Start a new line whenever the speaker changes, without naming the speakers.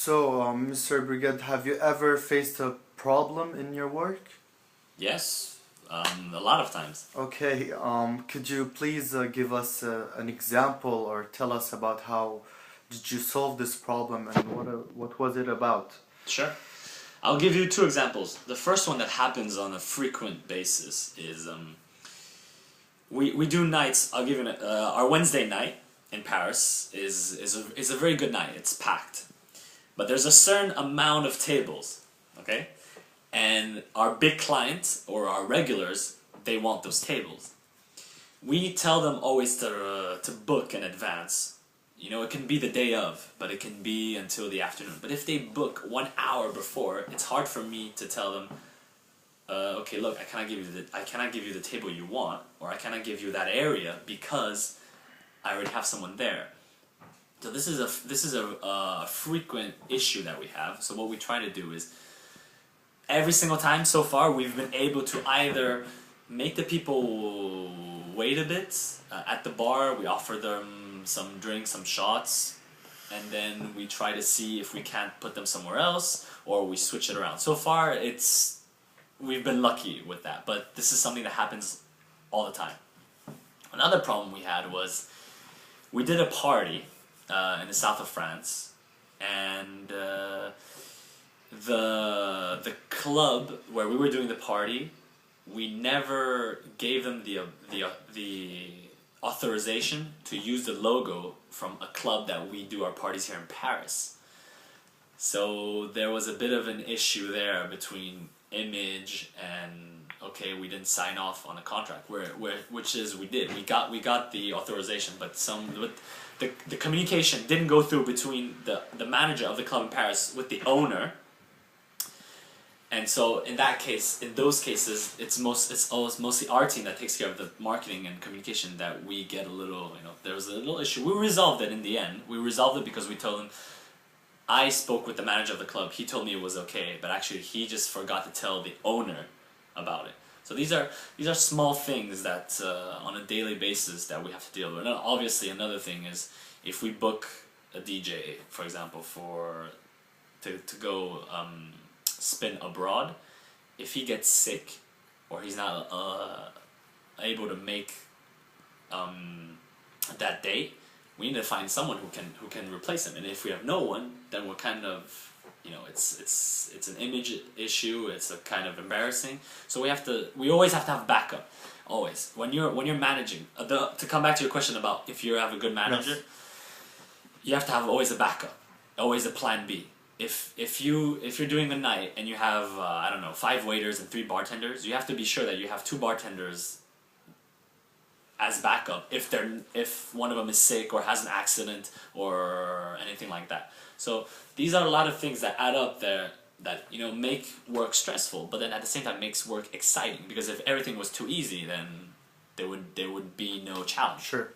So, Mr. Brigade, have you ever faced a problem in your work?
Yes, a lot of times.
Okay, could you please give us an example or tell us about how did you solve this problem and what was it about?
Sure. I'll give you two examples. The first one that happens on a frequent basis is we do nights. I'll give you our Wednesday night in Paris is a very good night. It's packed, but there's a certain amount of tables, okay, and our big clients or our regulars, they want those tables. We tell them always to book in advance. You know, it can be the day of, but it can be until the afternoon. But if they book 1 hour before, it's hard for me to tell them, okay, look, I cannot give you the table you want, or I cannot give you that area because I already have someone there. So this is a frequent issue that we have. So what we try to do is every single time so far we've been able to either make the people wait a bit at the bar. We offer them some drinks, some shots, and then we try to see if we can't put them somewhere else, or we switch it around. So far, we've been lucky with that, but this is something that happens all the time. Another problem we had was we did a party in the south of France, and the club where we were doing the party, we never gave them the authorization to use the logo from a club that we do our parties here in Paris. So there was a bit of an issue there between image and okay, we didn't sign off on a contract. Which is we did. We got the authorization, but the communication didn't go through between the manager of the club in Paris with the owner. And so in those cases, it's always mostly our team that takes care of the marketing and communication that we get a little, there was a little issue. We resolved it in the end. We resolved it because we told him, I spoke with the manager of the club, he told me it was okay, but actually he just forgot to tell the owner about it. So these are small things that on a daily basis that we have to deal with. And obviously another thing is if we book a DJ, for example, to go spin abroad, if he gets sick or he's not able to make that date, we need to find someone who can replace him. And if we have no one, then we're kind of, it's an image issue. It's a kind of embarrassing. So we always have to have backup. Always when you're managing. To come back to your question about if you have a good manager, yes, you have to have always a backup, always a plan B. If you're doing a night and you have I don't know 5 waiters and 3 bartenders, you have to be sure that you have 2 bartenders as backup if one of them is sick or has an accident or anything like that. So these are a lot of things that add up there that make work stressful, but then at the same time makes work exciting, because if everything was too easy, then there would be no challenge.
Sure.